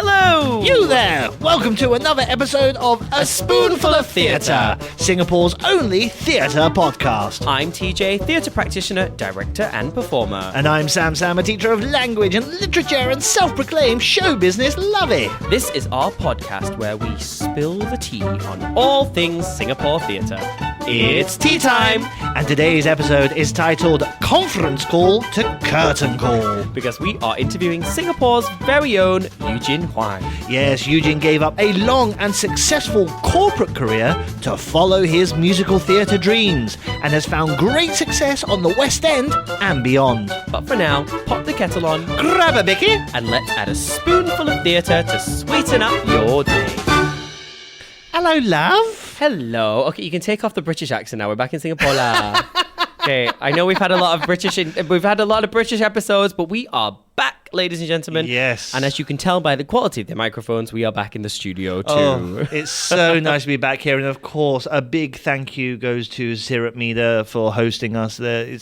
Hello! You there! Welcome to another episode of A Spoonful of Theatre, Singapore's only theatre podcast. I'm TJ, theatre practitioner, director and performer. And I'm Sam, a teacher of language and literature and self-proclaimed show business lovey. This is our podcast where we spill the tea on all things Singapore theatre. It's tea time! And today's episode is titled Conference Call to Curtain Call. Because we are interviewing Singapore's very own Eu Jin Hwang. Yes, Eugene gave up a long and successful corporate career to follow his musical theatre dreams and has found great success on the West End and beyond. But for now, pop the kettle on, Grab a bicky, and let's add a spoonful of theatre to sweeten up your day. Hello, love. Hello. Okay, you can take off the British accent now. We're back in Singapore. lah. Okay, I know we've had a lot of British episodes, but we are back, ladies and gentlemen. Yes. And as you can tell by the quality of the microphones, we are back in the studio too. Oh, it's so nice to be back here. And of course, a big thank you goes to Sirup Meader for hosting us there.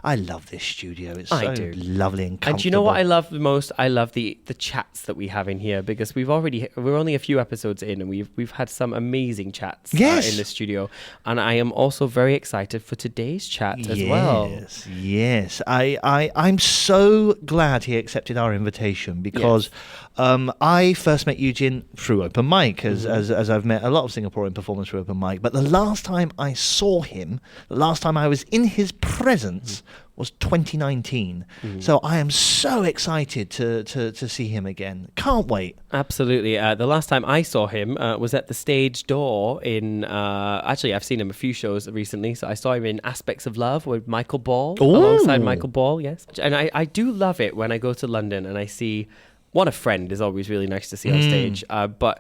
I love this studio. It's so lovely and comfortable. And do you know what I love the most? I love the chats that we have in here, because we're only a few episodes in and we've had some amazing chats in the studio. And I am also very excited for today's chat as well. Yes. I'm so glad he accepted our invitation, because I first met Eugene through open mic, as I've met a lot of Singaporean performers through open mic. But the last time I saw him, the last time I was in his presence was 2019. So I am so excited to see him again. Can't wait. Absolutely. The last time I saw him was at the Stage Door in... actually, I've seen him a few shows recently. So I saw him in Aspects of Love with Michael Ball, alongside Michael Ball, yes. And I do love it when I go to London and I see... a friend is always really nice to see on stage, but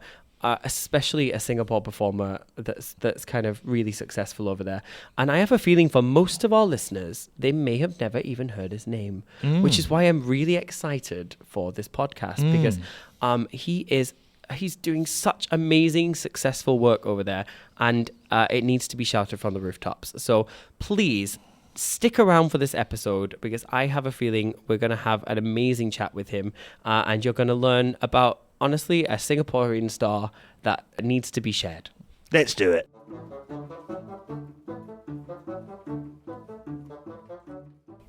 especially a Singapore performer that's kind of really successful over there. And I have a feeling for most of our listeners, they may have never even heard his name, which is why I'm really excited for this podcast, because he's doing such amazing, successful work over there, and it needs to be shouted from the rooftops. So please, stick around for this episode, because I have a feeling we're going to have an amazing chat with him, and you're going to learn about, honestly, a Singaporean star that needs to be shared. Let's do it.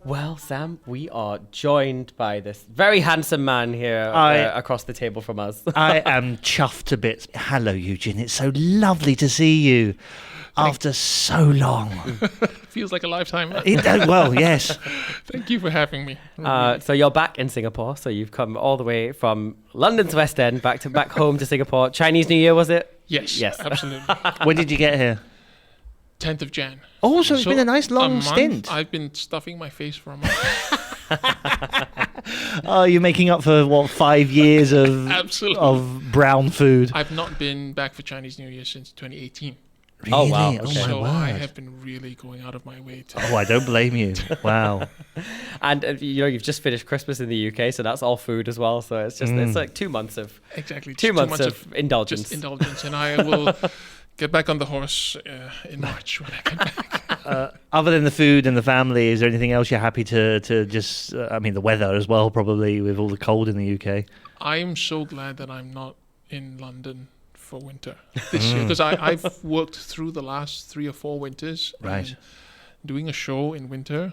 Well, Sam, we are joined by this very handsome man here across the table from us. I am chuffed to bits. Hello, Eugene. It's so lovely to see you. After so long. Feels like a lifetime. Well, yes. Thank you for having me. So you're back in Singapore. So you've come all the way from London's West End back home to Singapore. Chinese New Year, was it? Yes, absolutely. When did you get here? 10th of Jan. Oh, so it's been a nice long stint. I've been stuffing my face for a month. Oh, you're making up for 5 years of brown food. I've not been back for Chinese New Year since 2018. Really? Oh, wow. Okay. So I have been really going out of my way to... Oh, I don't blame you. Wow. And you've just finished Christmas in the UK, so that's all food as well. So it's just it's like 2 months of... Exactly. 2 months of indulgence. Just indulgence. And I will get back on the horse in March when I get back. Other than the food and the family, is there anything else you're happy to just... the weather as well, probably, with all the cold in the UK. I'm so glad that I'm not in London for winter this year, because I've worked through the last 3 or 4 winters. Right. Doing a show in winter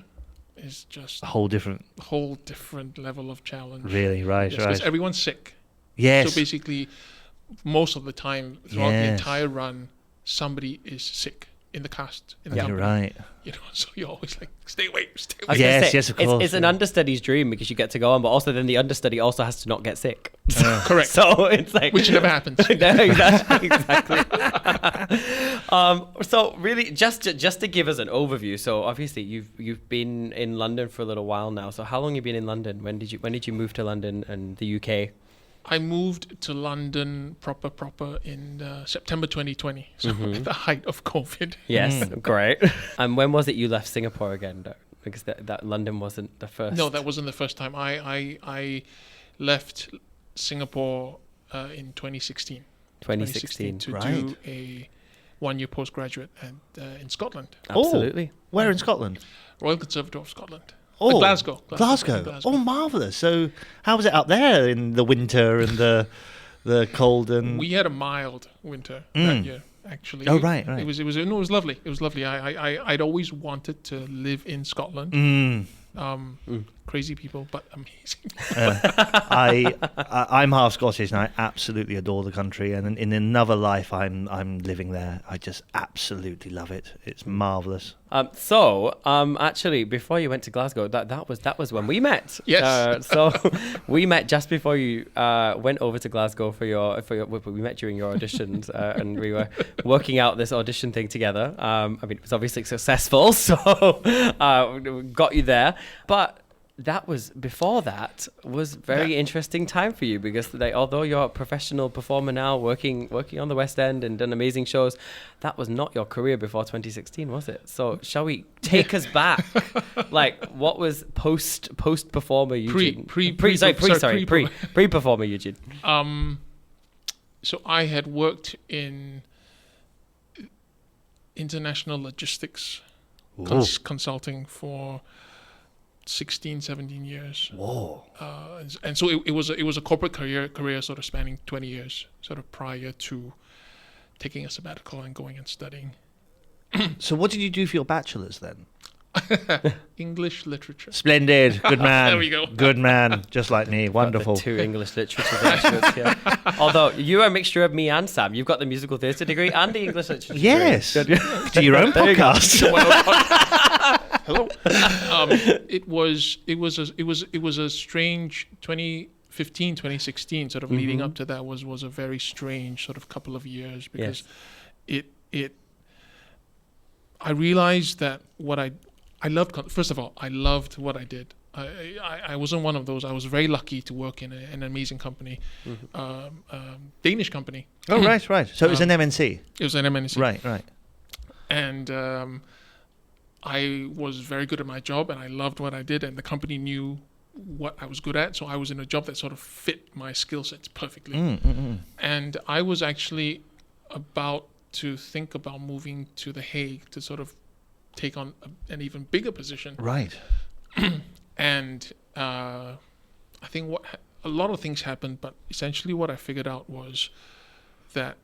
is just a whole different level of challenge. Really, right, yes, because everyone's sick. Yes. So basically, most of the time throughout the entire run, somebody is sick in the cast. In the company. Right. So you're always like, stay away. Yes, of course. It's an understudy's dream, because you get to go on, but also then the understudy also has to not get sick. Correct. So it's like... Which never happens. No, exactly. So really, just to give us an overview. So obviously you've been in London for a little while now. So how long have you been in London? When did you move to London and the UK? I moved to London proper in September 2020, so at the height of COVID. Yes, great. And when was it you left Singapore again, though? Because that London wasn't the first. No, that wasn't the first time. I left Singapore in 2016. 2016 to do a 1-year postgraduate in Scotland. Absolutely. Where in Scotland? Royal Conservatoire of Scotland. Oh, Glasgow. Oh, marvellous. So how was it up there in the winter and the the cold and... We had a mild winter that year, actually. Oh, right. It was lovely. It was lovely. I'd always wanted to live in Scotland. Crazy people, but amazing. I'm half Scottish, and I absolutely adore the country. And in another life, I'm living there. I just absolutely love it. It's marvelous. Actually, before you went to Glasgow, that was when we met. Yes. So we met just before you went over to Glasgow for your. We met during your auditions, and we were working out this audition thing together. It was obviously successful, so got you there, but. Before that was very interesting time for you, because although you're a professional performer now, working on the West End and done amazing shows, that was not your career before 2016, was it? So shall we take us back? Like, what was post performer Eugene? Pre performer Eugene. So I had worked in international logistics consulting for 16, 17 years. Whoa. And so it was a corporate career sort of spanning 20 years, sort of prior to taking a sabbatical and going and studying. So what did you do for your bachelor's then? English literature. Splendid. Good man. There we go. Good man. Just like me. Wonderful. Got the 2 English literature graduates here. Although you're a mixture of me and Sam. You've got the musical theatre degree and the English literature Yes. degree. Do your own podcast. Hello. It was a strange 2015, 2016 sort of leading up to that was a very strange sort of couple of years, because I realized that I loved, first of all, I loved what I did. I wasn't one of those. I was very lucky to work in an amazing company, Danish company. Oh, right. So it was an MNC. It was an MNC. Right. And I was very good at my job, and I loved what I did, and the company knew what I was good at. So I was in a job that sort of fit my skill sets perfectly. And I was actually about to think about moving to The Hague to sort of take on an even bigger position. Right. And I think a lot of things happened, but essentially what I figured out was that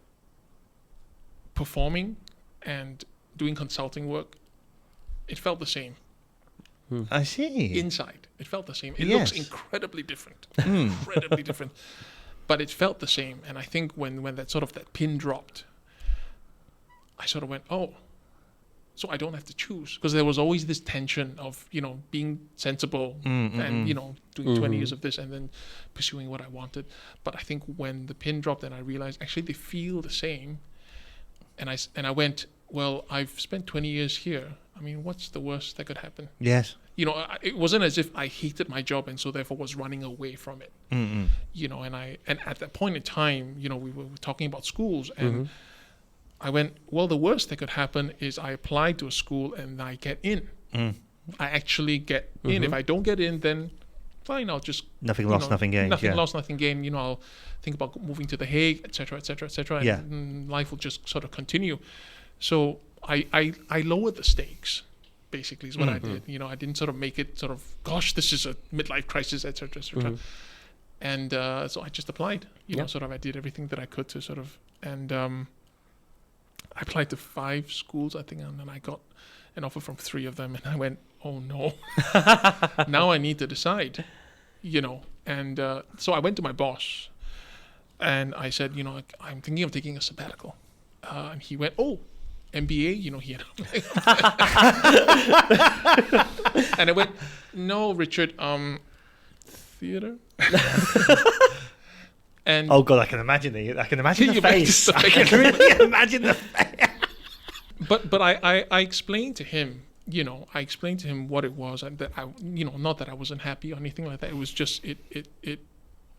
performing and doing consulting work, it felt the same. I see. Inside, it felt the same. It looks incredibly different. Incredibly different. But it felt the same. And I think when that pin dropped, I sort of went, oh, so I don't have to choose. Because there was always this tension of, being sensible and, doing 20 years of this and then pursuing what I wanted. But I think when the pin dropped and I realized actually they feel the same. And I went, well, I've spent 20 years here. I mean, what's the worst that could happen? Yes. It wasn't as if I hated my job and so therefore was running away from it. And at that point in time, we were talking about schools, and I went, well, the worst that could happen is I applied to a school and I get in. I actually get in. If I don't get in, then fine, I'll just... Nothing lost, nothing gained. Nothing lost, nothing gained. I'll think about moving to The Hague, etc., etc., etc., and life will just sort of continue. So I lowered the stakes, basically, is what I did. I didn't sort of make it sort of, gosh, this is a midlife crisis, etc., etc. And so I just applied. Sort of I did everything that I could to sort of... And I applied to 5 schools, I think, and then I got an offer from 3 of them, and I went, oh no, now I need to decide, And so I went to my boss, and I said, I'm thinking of taking a sabbatical. And he went, oh, MBA, he had... And I went, no, Richard, theater? And oh God, I can imagine the face. I can really imagine the face. But I explained to him, what it was, and that I, not that I wasn't happy or anything like that. It was just it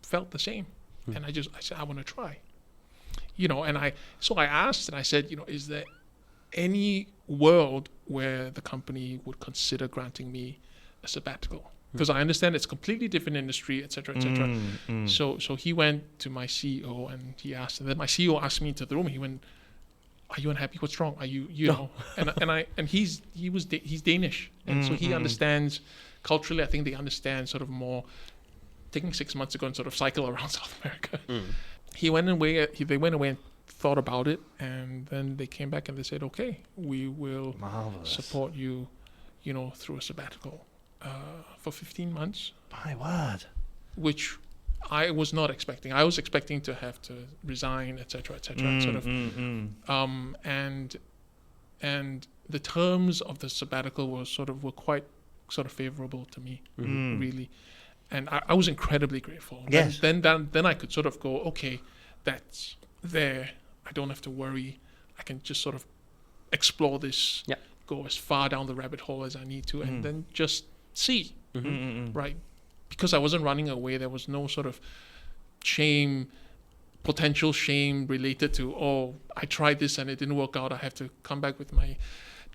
felt the same, and I said I want to try, And I asked, and I said, is there any world where the company would consider granting me a sabbatical? Because I understand it's a completely different industry, et cetera, et cetera. So he went to my CEO and he asked, and then my CEO asked me into the room. He went, "Are you unhappy? What's wrong? Are you know?" And he's Danish, and so he understands culturally. I think they understand sort of more. Taking 6 months to go and sort of cycle around South America. They went away and thought about it, and then they came back and they said, okay, we will support you, through a sabbatical for 15 months. My word. Which I was not expecting. I was expecting to have to resign, etc., and the terms of the sabbatical were quite sort of favorable to me, really, and I was incredibly grateful. Yes. Then I could sort of go, okay, that's there. I don't have to worry. I can just sort of explore this, go as far down the rabbit hole as I need to, and then just see, right? Because I wasn't running away, there was no sort of potential shame related to, oh, I tried this and it didn't work out. I have to come back with my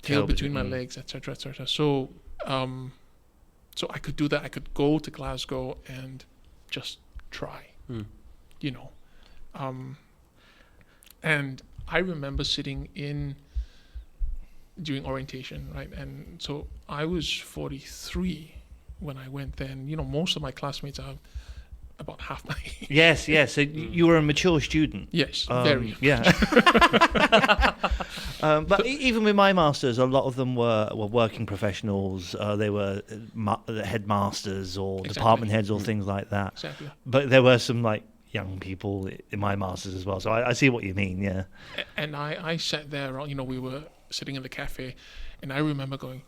tail between my legs, etc., etc. So I could do that. I could go to Glasgow and just try, and I remember sitting during orientation, right? And so I was 43 when I went there, and most of my classmates are about half my age. Yes. So you were a mature student. Yes, very. Yeah. But even with my masters, a lot of them were working professionals. They were headmasters or department heads or things like that. Exactly. But there were some young people in my masters as well. So I see what you mean. Yeah. And I sat there. We were sitting in the cafe, and I remember going,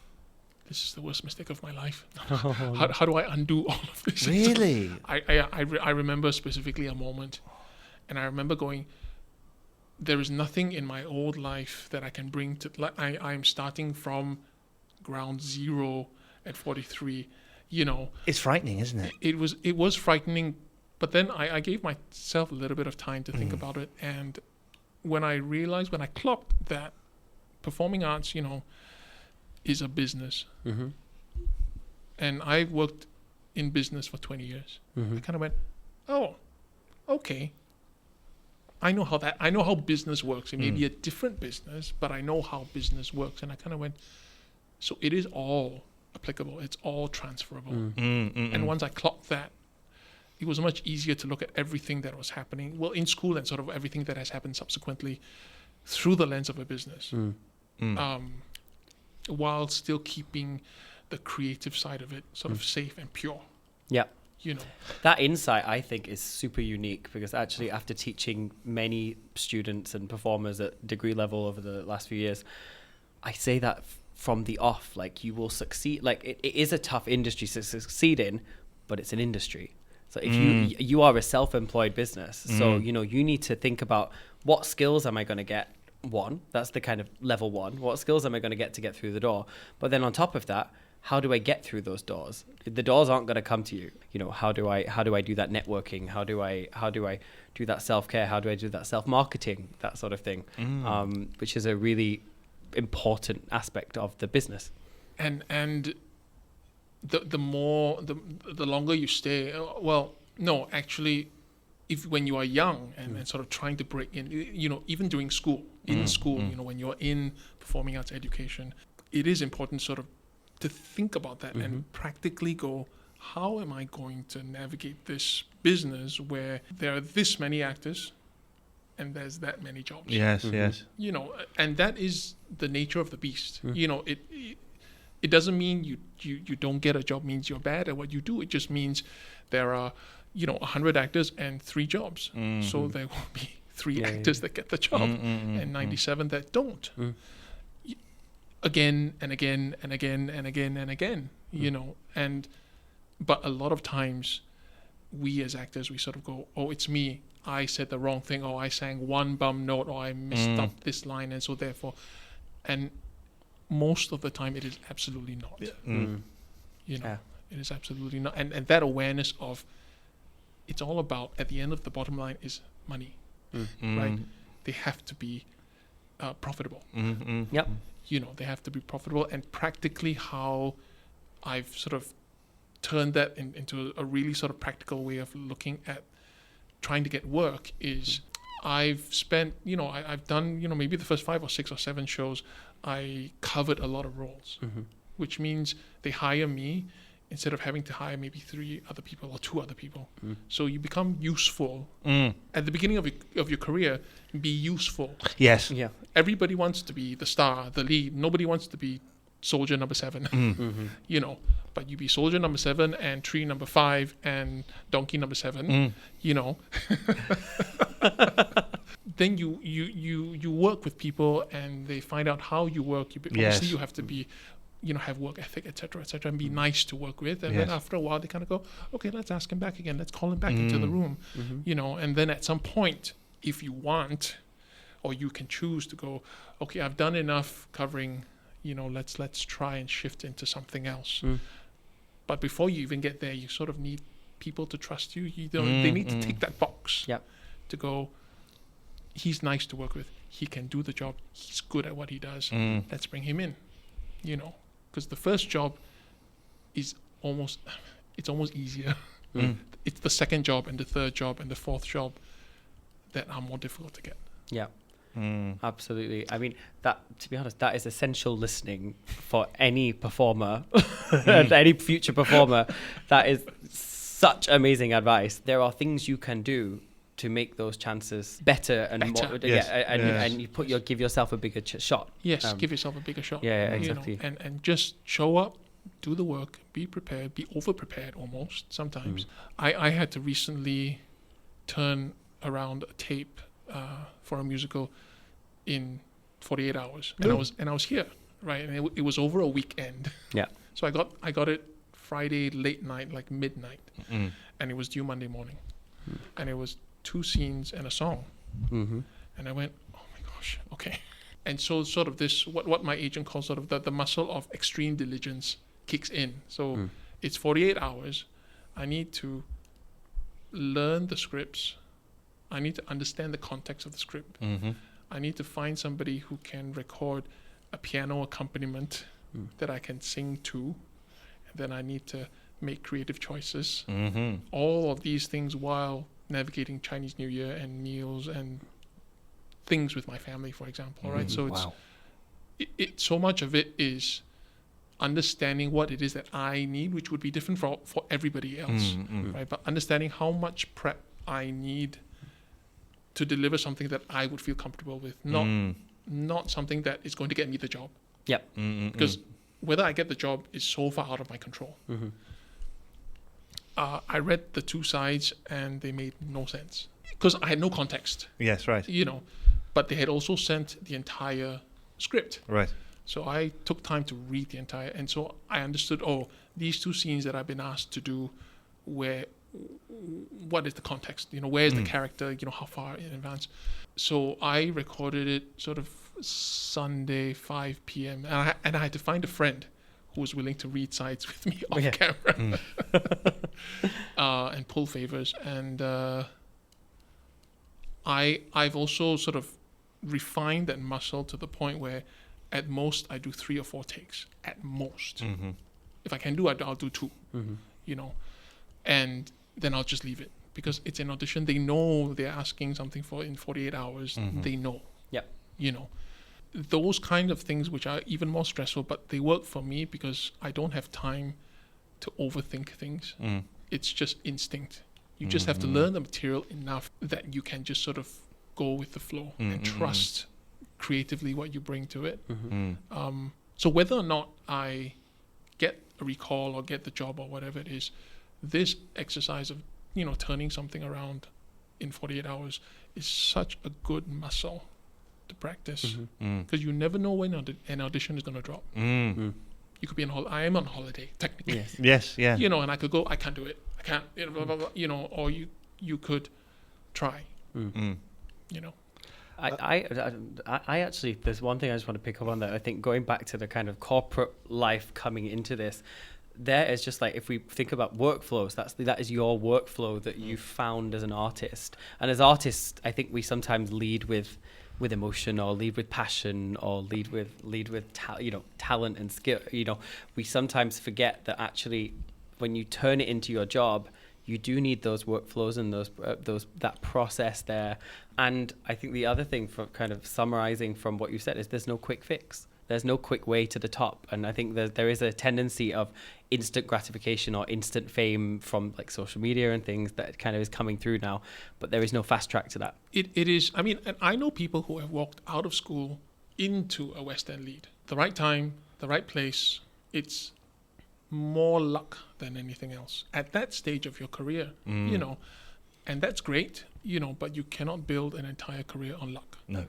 this is the worst mistake of my life. How do I undo all of this? Really? I remember specifically a moment, and I remember going, there is nothing in my old life that I can bring to, I'm starting from ground zero at 43, It's frightening, isn't it? It was frightening, but then I gave myself a little bit of time to think about it, and when I clocked that performing arts, is a business. And I worked in business for 20 years. I kind of went, oh, okay. I know how business works. It may be a different business, but I know how business works. And I kind of went, so it is all applicable. It's all transferable. And once I clocked that, it was much easier to look at everything that was happening, in school and sort of everything that has happened subsequently through the lens of a business. While still keeping the creative side of it sort of safe and pure. Yeah. That insight, I think, is super unique, because actually after teaching many students and performers at degree level over the last few years, I say that from the off, you will succeed. It is a tough industry to succeed in, but it's an industry. So if you are a self-employed business, so, you need to think about, what skills am I going to get? One, that's the kind of level one. What skills am I going to get through the door? But then on top of that, how do I get through those doors? The doors aren't going to come to you. How do I do that networking? How do I do that self-care? How do I do that self-marketing? That sort of thing, which is a really important aspect of the business. And the longer you stay, when you are young and sort of trying to break in, even during school, when you're in performing arts education, it is important sort of to think about that and practically go, how am I going to navigate this business where there are this many actors and there's that many jobs? Yes. And that is the nature of the beast. It doesn't mean you don't get a job means you're bad at what you do. It just means there are 100 actors and 3 jobs. So there will be 3 actors that get the job and 97 that don't. Again and again and again and again and again, but a lot of times we as actors, we sort of go, oh, it's me. I said the wrong thing, or I sang one bum note, or I messed up this line, and so therefore, and most of the time it is absolutely not. It is absolutely not. And that awareness of, it's all about, at the end of the bottom line is money, right? They have to be profitable. Yep. They have to be profitable, and practically how I've sort of turned that into a really sort of practical way of looking at trying to get work is, I've spent, I've done, maybe the first 5 or 6 or 7 shows, I covered a lot of roles, which means they hire me instead of having to hire maybe 3 other people or 2 other people. So you become useful at the beginning of your career. Be useful. Yes. Yeah. Everybody wants to be the star, the lead. Nobody wants to be soldier number 7. You know, but you be soldier number 7 and tree number 5 and donkey number 7. You know. Then you work with people and they find out how you work. Obviously you have to be, you know, have work ethic, etc., and be nice to work with. And then after a while, they kind of go, okay, let's ask him back again. Let's call him back into the room, you know. And then at some point, if you want, or you can choose to go, okay, I've done enough covering, you know, let's try and shift into something else. But before you even get there, you sort of need people to trust you. You don't. They need to tick that box to go, he's nice to work with. He can do the job. He's good at what he does. Let's bring him in, you know. Because the first job is almost easier. It's the second job and the third job and the fourth job that are more difficult to get. Yeah. Absolutely. I mean, that, to be honest, that is essential listening for any performer and any future performer. That is such amazing advice. There are things you can do to make those chances better and more, and you give yourself a bigger shot. Yes, give yourself a bigger shot. Yeah, exactly. You know, and just show up, do the work, be prepared, be over prepared almost sometimes. I had to recently turn around a tape for a musical in 48 hours, and I was here, right, and it was over a weekend. Yeah. So I got it Friday late night, like midnight, and it was due Monday morning, and it was 2 scenes and a song, and I went, oh my gosh, okay. And so sort of this, what my agent calls sort of the muscle of extreme diligence kicks in. So it's 48 hours. I need to learn the scripts. I need to understand the context of the script. I need to find somebody who can record a piano accompaniment that I can sing to. And then I need to make creative choices. All of these things while navigating Chinese New Year and meals and things with my family, for example, right? So it's so much of it is understanding what it is that I need, which would be different for everybody else, right? But understanding how much prep I need to deliver something that I would feel comfortable with, not something that is going to get me the job. Yep. Because whether I get the job is so far out of my control. I read the 2 sides and they made no sense because I had no context. Yes, right. You know, but they had also sent the entire script. Right. So I took time to read the entire, and so I understood, these 2 scenes that I've been asked to do, what is the context? You know, where is the character? You know, how far in advance? So I recorded it sort of Sunday 5 p.m. and I had to find a friend who was willing to read sides with me off camera and pull favors. And I've also sort of refined that muscle to the point where at most I do 3 or 4 takes at most. If I can do it, I'll do 2, you know, and then I'll just leave it because it's an audition. They know they're asking something for in 48 hours. They know, you know, those kind of things which are even more stressful, but they work for me because I don't have time to overthink things. It's just instinct. You just have to learn the material enough that you can just sort of go with the flow and trust creatively what you bring to it. So whether or not I get a recall or get the job or whatever it is, this exercise of, you know, turning something around in 48 hours is such a good muscle to practice because you never know when an audition is going to drop. You could be I am on holiday technically. Yes, yeah. You know, and I could go, I can't do it. I can't, you know, blah, blah, blah, you know, or you could try, you know. I actually, there's one thing I just want to pick up on that. I think going back to the kind of corporate life coming into this, there is just like, if we think about workflows, that is your workflow that you found as an artist. And as artists, I think we sometimes lead with emotion, or lead with passion, or lead with talent and skill. You know, we sometimes forget that actually when you turn it into your job, you do need those workflows and that process there. And I think the other thing, for kind of summarizing from what you said, is there's no quick fix. There's no quick way to the top. And I think there is a tendency of, instant gratification or instant fame from like social media and things that kind of is coming through now, but there is no fast track to that. It is. I mean, and I know people who have walked out of school into a West End lead. The right time, the right place. It's more luck than anything else at that stage of your career, you know, and that's great, you know, but you cannot build an entire career on luck. No.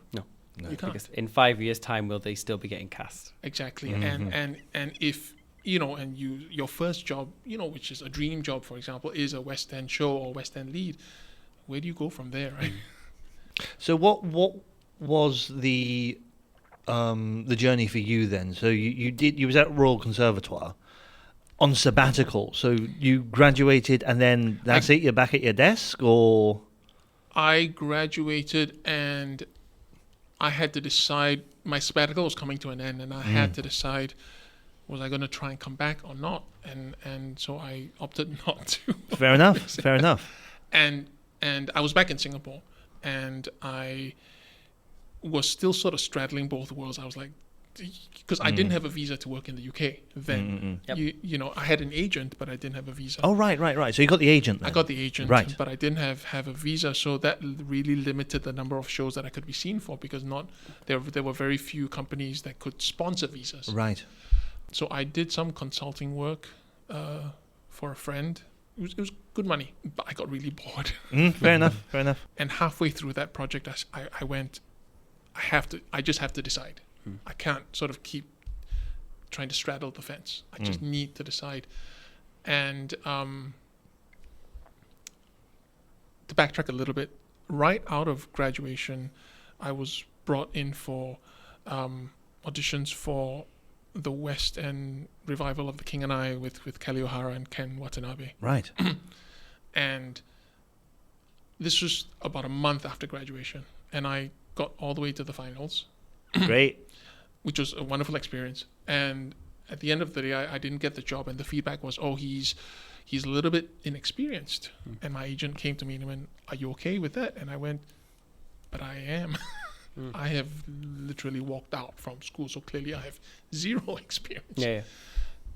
You can't. Because in 5 years' time, will they still be getting cast? Exactly. And if, you know, and your first job, you know, which is a dream job, for example, is a West End show or West End lead, where do you go from there, right? So what was the journey for you then? So you was at Royal Conservatoire on sabbatical. So you graduated and then that's it, you're back at your desk, or? I graduated and I had to decide, my sabbatical was coming to an end, and I had to decide, was I going to try and come back or not? And so I opted not to. Fair enough. And I was back in Singapore, and I was still sort of straddling both worlds. I was like, because I didn't have a visa to work in the UK then. Yep. You know, I had an agent, but I didn't have a visa. Oh, right. So you got the agent then? I got the agent, right, but I didn't have a visa, so that really limited the number of shows that I could be seen for, because there were very few companies that could sponsor visas. Right. So I did some consulting work for a friend. It was good money, but I got really bored. Fair enough. And halfway through that project, I went, I just have to decide. I can't sort of keep trying to straddle the fence. I just need to decide. And to backtrack a little bit, right out of graduation, I was brought in for auditions for the West End revival of The King and I with Kelly O'Hara and Ken Watanabe. Right. And this was about a month after graduation, and I got all the way to the finals. Great. Which was a wonderful experience. And at the end of the day, I didn't get the job, and the feedback was, oh, he's a little bit inexperienced. And my agent came to me and went, are you okay with that? And I went, but I am. I have literally walked out from school, so clearly I have zero experience. Yeah.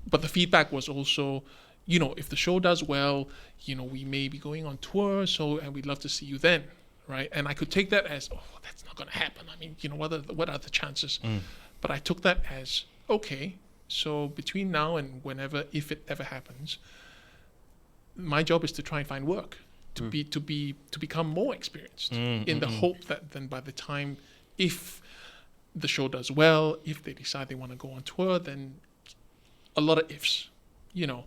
But the feedback was also, you know, if the show does well, you know, we may be going on tour, and we'd love to see you then, right? And I could take that as, oh, that's not going to happen. I mean, you know, what are the chances? But I took that as, okay, so between now and whenever, if it ever happens, my job is to try and find work, to become more experienced, in the hope that then by the time, if the show does well, if they decide they want to go on tour, then a lot of ifs, you know.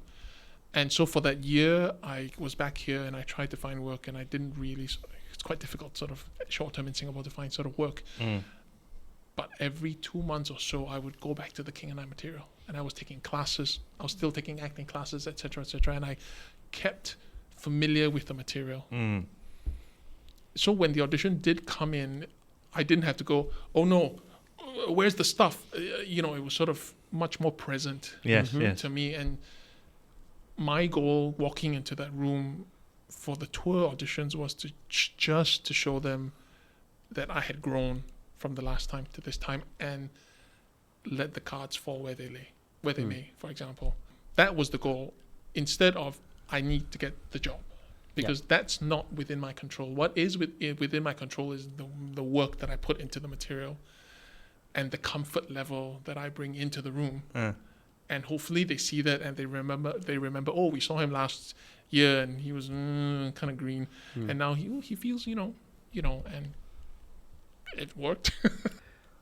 And so for that year, I was back here and I tried to find work, and I didn't really. It's quite difficult, sort of short term in Singapore, to find sort of work. But every 2 months or so, I would go back to the King and I material, and I was taking classes. I was still taking acting classes, etc., and I kept familiar with the material. So when the audition did come in, I didn't have to go, oh no, where's the stuff? You know, it was sort of much more present to me. And my goal walking into that room for the tour auditions was to just to show them that I had grown from the last time to this time, and let the cards fall where they may, for example. That was the goal, instead of I need to get the job, because that's not within my control. What is within my control is the work that I put into the material and the comfort level that I bring into the room. And hopefully they see that and they remember, oh, we saw him last year and he was kind of green, and now he feels, you know, and it worked.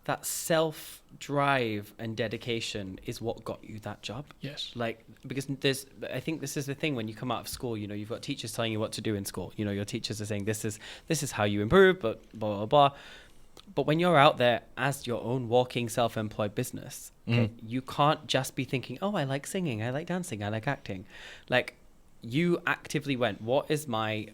That self-drive and dedication is what got you that job. Yes. Like, because I think this is the thing when you come out of school, you know, you've got teachers telling you what to do in school. You know, your teachers are saying this is how you improve, but blah, blah, blah. But when you're out there as your own walking self-employed business, okay, you can't just be thinking, oh, I like singing, I like dancing, I like acting. Like, you actively went, what is my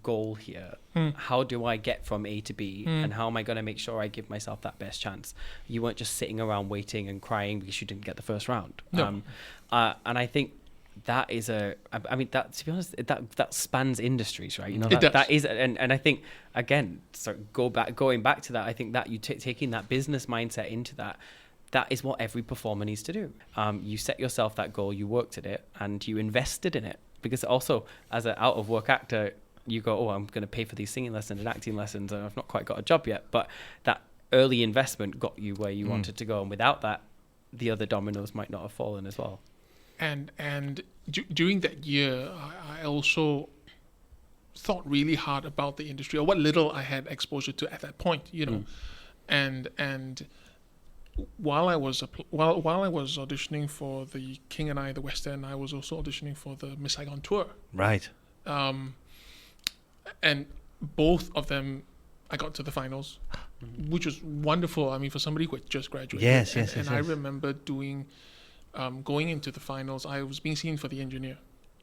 goal here? How do I get from A to B? And how am I going to make sure I give myself that best chance? You weren't just sitting around waiting and crying because you didn't get the first round. No. And I think that is I mean, that, to be honest, that spans industries, right? You know, it does. That is, and I think, again, going back to that, I think that you taking that business mindset into that, that is what every performer needs to do. You set yourself that goal, you worked at it, and you invested in it. Because also, as an out-of-work actor, you go, oh, I'm going to pay for these singing lessons and acting lessons, and I've not quite got a job yet. But that early investment got you where you wanted to go. And without that, the other dominoes might not have fallen as well. And during that year, I also thought really hard about the industry, or what little I had exposure to at that point, you know. And while I was auditioning for the King and I, the West End, I was also auditioning for the Miss Saigon tour. Right. And both of them, I got to the finals, which was wonderful. I mean, for somebody who had just graduated. Yes. And I remember going into the finals, I was being seen for the engineer.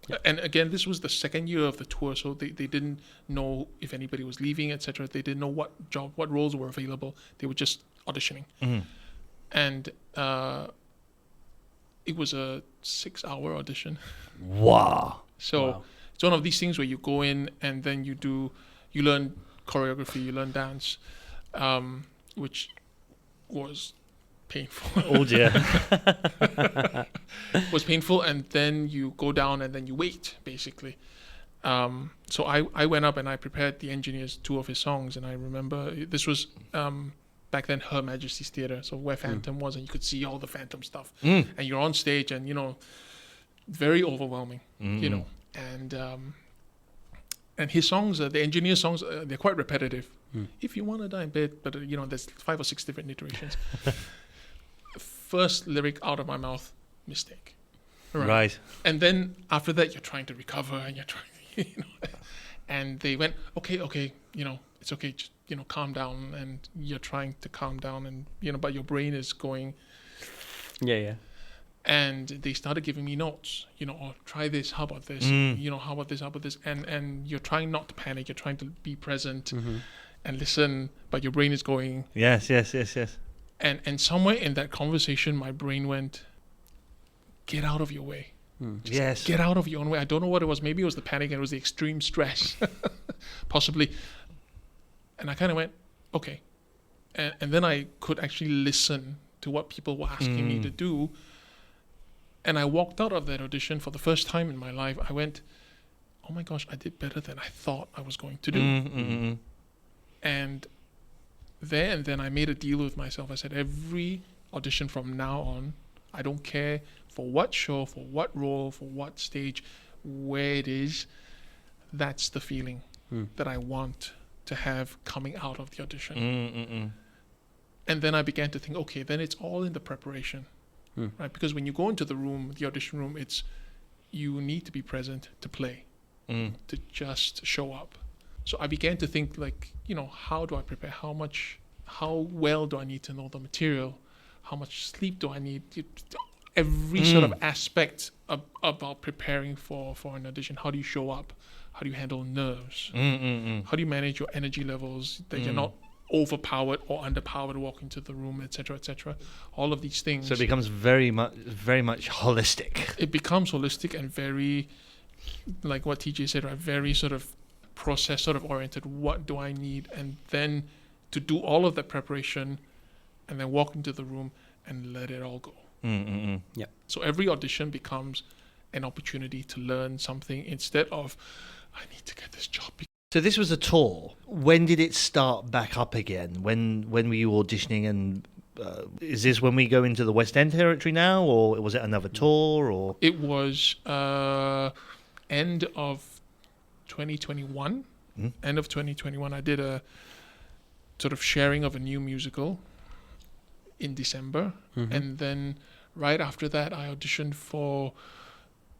Yep. And again, this was the second year of the tour, so they didn't know if anybody was leaving, etc. They didn't know what roles were available. They were just auditioning. And it was a 6-hour audition. Wow. So it's one of these things where you go in and then you learn choreography, you learn dance, which was painful. Oh dear. Was painful, and then you go down and then you wait, basically. So I went up and I prepared the engineer's 2 of his songs, and I remember this was back then Her Majesty's Theatre, so where Phantom was, and you could see all the Phantom stuff. And you're on stage, and very overwhelming, and his songs, the engineer's songs, they're quite repetitive. If you want to die in bed, but there's 5 or 6 different iterations. First lyric out of my mouth, mistake. Right. And then after that, you're trying to recover, and you're trying, and they went, okay, it's okay, just, calm down, and you're trying to calm down, and, but your brain is going. Yeah. And they started giving me notes, or try this, how about this, how about this, and you're trying not to panic, you're trying to be present and listen, but your brain is going. Yes. And somewhere in that conversation, my brain went, get out of your way. Yes. Get out of your own way. I don't know what it was. Maybe it was the panic and it was the extreme stress, possibly. And I kind of went, okay. And then I could actually listen to what people were asking me to do. And I walked out of that audition for the first time in my life. I went, oh my gosh, I did better than I thought I was going to do. And then I made a deal with myself. I said, every audition from now on, I don't care for what show, for what role, for what stage, where it is, that's the feeling that I want to have coming out of the audition. And then I began to think, okay, then it's all in the preparation, right? Because when you go into the room, the audition room, you need to be present to play, to just show up. So I began to think, like, how do I prepare? How well do I need to know the material? How much sleep do I need? Every sort of aspect about preparing for an audition. How do you show up? How do you handle nerves? How do you manage your energy levels that you're not overpowered or underpowered walking into the room, etc., etc. All of these things. So it becomes very much holistic. It becomes holistic and very, like what TJ said, right? Very sort of process sort of oriented. What do I need? And then to do all of that preparation and then walk into the room and let it all go. Yeah. So every audition becomes an opportunity to learn something instead of, I need to get this job. So this was a tour. When did it start back up again? When were you auditioning? And is this when we go into the West End territory now, or was it another tour? Or it was end of 2021. End of 2021, I did a sort of sharing of a new musical in December, and then right after that, I auditioned for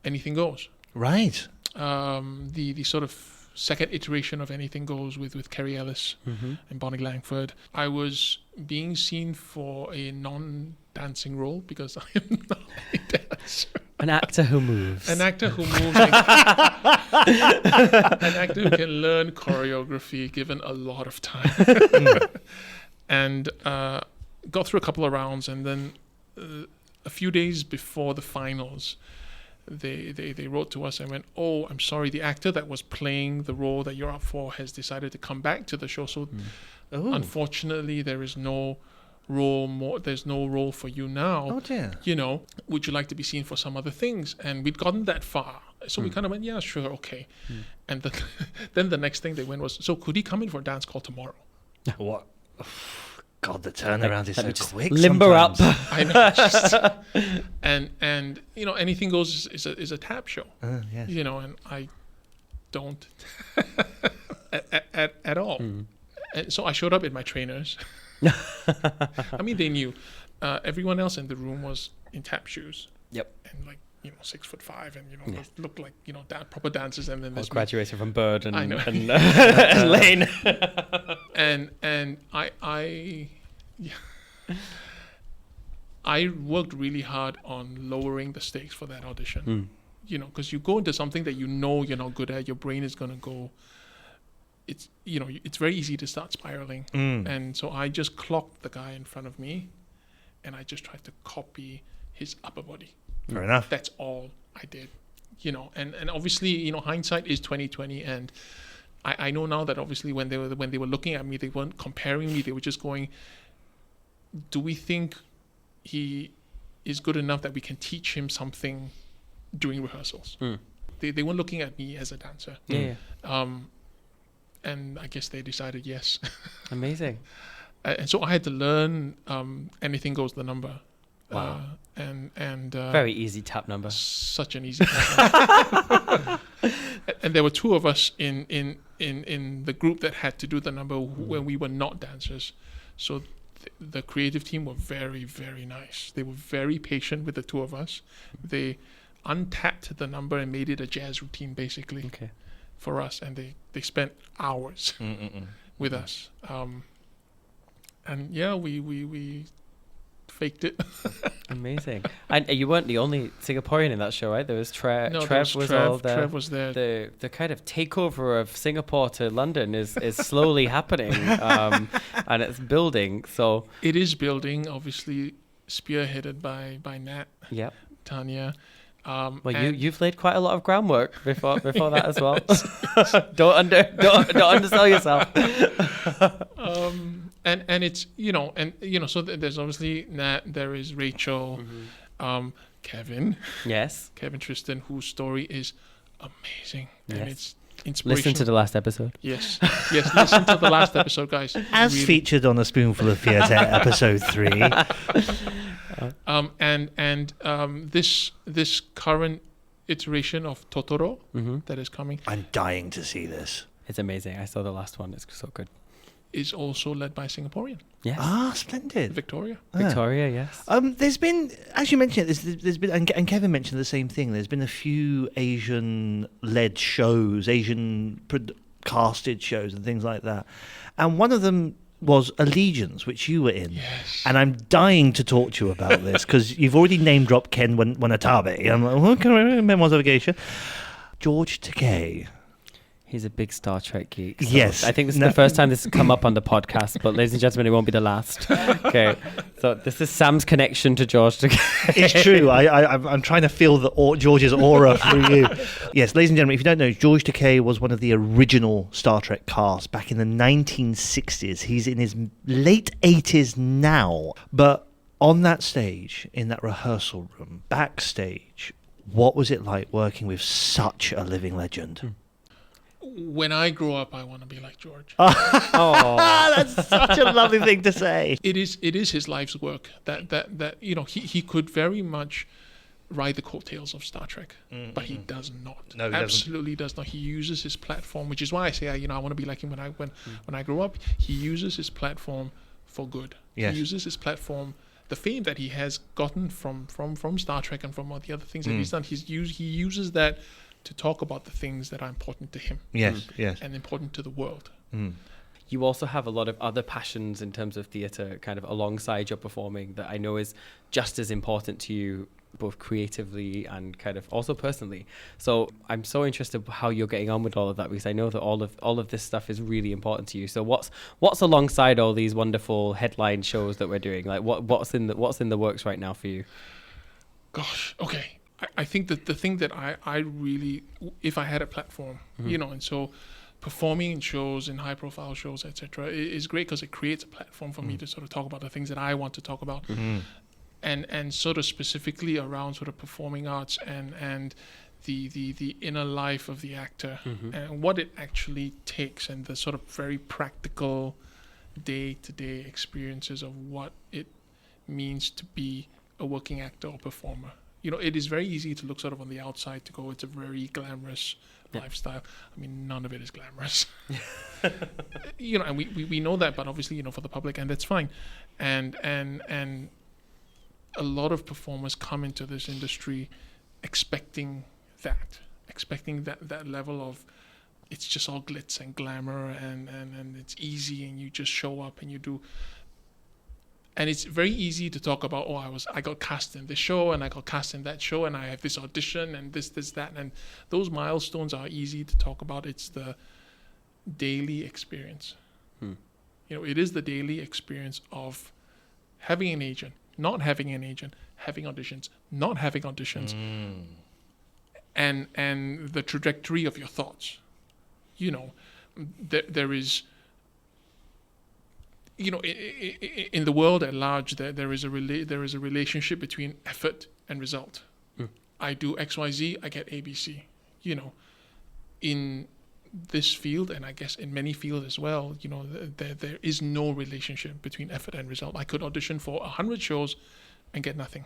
Anything Goes. Right. The sort of second iteration of Anything Goes with Kerry Ellis and Bonnie Langford. I was being seen for a non-dancing role because I am not a dancer. An actor who moves. An actor who moves. An actor who can learn choreography given a lot of time. And got through a couple of rounds, and then a few days before the finals, they wrote to us and went, oh, I'm sorry, the actor that was playing the role that you're up for has decided to come back to the show. So unfortunately, there is no there's no role for you now. Oh dear. You know, would you like to be seen for some other things? And we'd gotten that far. So we kind of went, yeah, sure, okay. And then the next thing they went was, so could he come in for a dance call tomorrow? What? God, the turnaround is so quick. Limber sometimes. up. I know. Just, and you know, Anything Goes is a tap show. Yes. You know, and I don't at all. And so I showed up in my trainers. I mean, they knew. Everyone else in the room was in tap shoes. Yep. And like, 6'5", and they looked like proper dancers. And then there's Graduated from Bird and, I know. and Lane. and I worked really hard on lowering the stakes for that audition. Because you go into something that you're not good at, your brain is gonna go. It's it's very easy to start spiraling, and so I just clocked the guy in front of me, and I just tried to copy his upper body. Fair enough. That's all I did, and obviously hindsight is 20/20, and I know now that obviously when they were looking at me, they weren't comparing me, they were just going, do we think he is good enough that we can teach him something during rehearsals? They weren't looking at me as a dancer. And I guess they decided yes. Amazing. And so I had to learn Anything Goes the number. Wow. And Very easy tap number. such an easy tap. And there were two of us in the group that had to do the number when we were not dancers. So the creative team were very, very nice. They were very patient with the two of us. They untapped the number and made it a jazz routine basically for us, and they spent hours with us. And yeah, we faked it. Amazing. And you weren't the only Singaporean in that show, right? There was Trev. No, Trev was all there. Trev was there. The kind of takeover of Singapore to London is slowly happening, and it's building. So it is building, obviously spearheaded by Nat, Tanya. Well, you've laid quite a lot of groundwork before that as well. don't undersell yourself. And it's so there's obviously Nat, there is Rachel, Kevin, Kevin Tristan, whose story is amazing, and it's inspirational. Listen to the last episode. Yes, listen to the last episode, guys. As really. Featured on A Spoonful of Theatre, episode 3. This current iteration of Totoro that is coming, I'm dying to see this. It's amazing. I saw the last one. It's so good. Is also led by a Singaporean. Yes. Ah, splendid. Victoria, yes. There's been, as you mentioned, there's been, and Kevin mentioned the same thing. There's been a few Asian-led shows, Asian-casted shows, and things like that. And one of them was Allegiance, which you were in. Yes. And I'm dying to talk to you about this because you've already name-dropped Ken Wanatabe. I'm like, okay, Memoirs of a Geisha. George Takei. He's a big Star Trek geek. So yes. I think this is the first time this has come up on the podcast, but ladies and gentlemen, it won't be the last. Okay. So this is Sam's connection to George Takei. It's true. I'm trying to feel George's aura through you. Yes, ladies and gentlemen, if you don't know, George Takei was one of the original Star Trek cast back in the 1960s. He's in his late 80s now. But on that stage, in that rehearsal room, backstage, what was it like working with such a living legend? When I grow up, I want to be like George. Oh, that's such a lovely thing to say. It is his life's work. That he could very much ride the coattails of Star Trek, but he does not. No, he absolutely does not. He uses his platform, which is why I say I want to be like him when I grow up. He uses his platform for good. Yes. He uses his platform. The fame that he has gotten from Star Trek and from all the other things that he's done, he uses that to talk about the things that are important to him. Yes. And important to the world. You also have a lot of other passions in terms of theatre kind of alongside your performing that I know is just as important to you, both creatively and kind of also personally. So I'm so interested how you're getting on with all of that, because I know that all of this stuff is really important to you. So what's alongside all these wonderful headline shows that we're doing? Like what's in the works right now for you? Gosh, okay. I think that the thing that I really, if I had a platform, and so performing in shows, in high-profile shows, etc., is great because it creates a platform for me to sort of talk about the things that I want to talk about, and sort of specifically around sort of performing arts and the inner life of the actor and what it actually takes, and the sort of very practical day-to-day experiences of what it means to be a working actor or performer. It is very easy to look sort of on the outside to go, it's a very glamorous lifestyle. I mean, none of it is glamorous. And we know that, but obviously, for the public, and that's fine. And a lot of performers come into this industry expecting that level of, it's just all glitz and glamour and it's easy and you just show up and you do. And it's very easy to talk about, I got cast in this show and I got cast in that show and I have this audition and this, that. And those milestones are easy to talk about. It's the daily experience. It is the daily experience of having an agent, not having an agent, having auditions, not having auditions, and the trajectory of your thoughts. There is, in the world at large, there is a relationship between effort and result. I do XYZ, I get ABC. In this field, and I guess in many fields as well, there is no relationship between effort and result. I could audition for 100 shows and get nothing.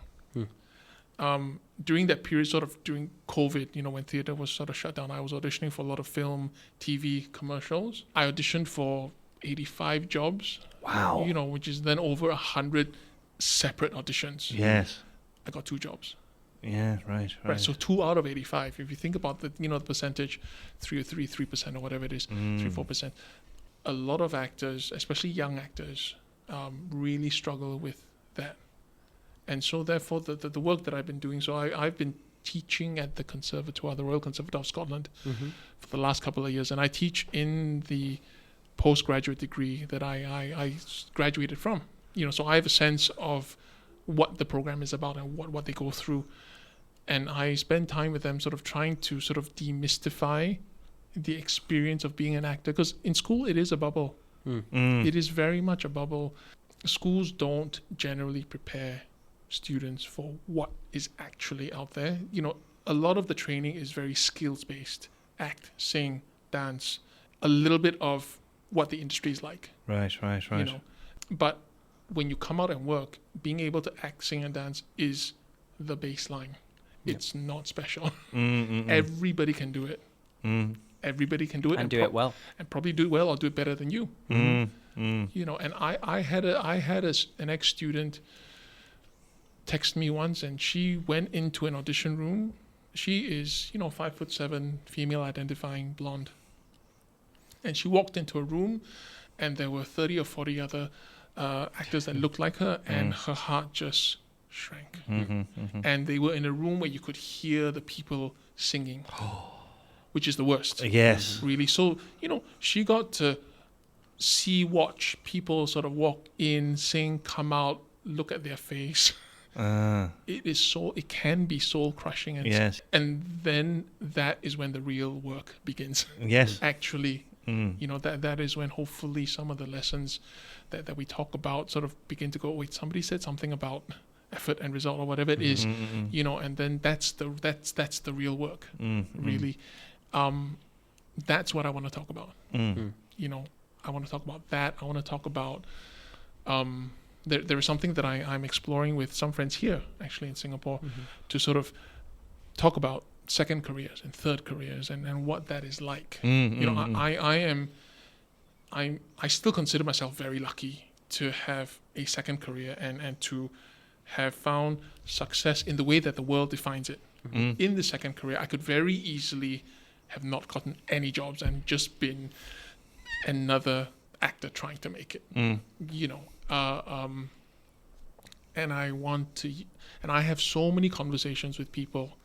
During that period, sort of during COVID, when theatre was sort of shut down, I was auditioning for a lot of film, TV, commercials. I auditioned for 85 jobs. Wow. Which is then over 100 separate auditions. Yes. I got 2 jobs. Yeah, right. So 2 out of 85. If you think about the the percentage, 3% or whatever it is, 3-4%. A lot of actors, especially young actors, really struggle with that. And so therefore the work that I've been doing, so I've been teaching at the Conservatoire, the Royal Conservatoire of Scotland, for the last couple of years, and I teach in the postgraduate degree that I graduated from. So I have a sense of what the program is about and what they go through. And I spend time with them sort of trying to sort of demystify the experience of being an actor. Because in school, it is a bubble. It is very much a bubble. Schools don't generally prepare students for what is actually out there. A lot of the training is very skills-based. Act, sing, dance, a little bit of what the industry is like. Right. But when you come out and work, being able to act, sing, and dance is the baseline. It's not special. Everybody can do it. Everybody can do it and do it well, and probably do it well or do it better than you. And I had an ex-student text me once, and she went into an audition room. She is 5'7", female identifying, blonde. And she walked into a room, and there were 30 or 40 other actors that looked like her, and her heart just shrank. And they were in a room where you could hear the people singing, which is the worst. Yes. Really. So, she got to watch people sort of walk in, sing, come out, look at their face. It can be soul crushing. And then that is when the real work begins. Yes. Actually. That is when hopefully some of the lessons that we talk about sort of begin to go, wait, somebody said something about effort and result or whatever it is, and then that's the real work, really. That's what I want to talk about. I want to talk about that. I want to talk about there is something that I'm exploring with some friends here, actually in Singapore, to sort of talk about second careers and third careers and what that is like. I still consider myself very lucky to have a second career and to have found success in the way that the world defines it. In the second career, I could very easily have not gotten any jobs and just been another actor trying to make it. And I have so many conversations with people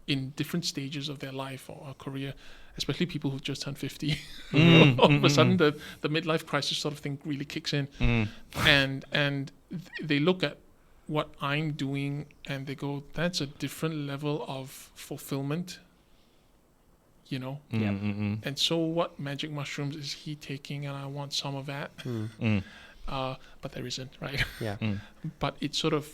in different stages of their life or career, especially people who've just turned 50. All of a sudden, the midlife crisis sort of thing really kicks in, and they look at what I'm doing and they go, "That's a different level of fulfillment." you know. Mm-hmm. And so what magic mushrooms is he taking, and I want some of that. But there isn't, right? Yeah. But it's sort of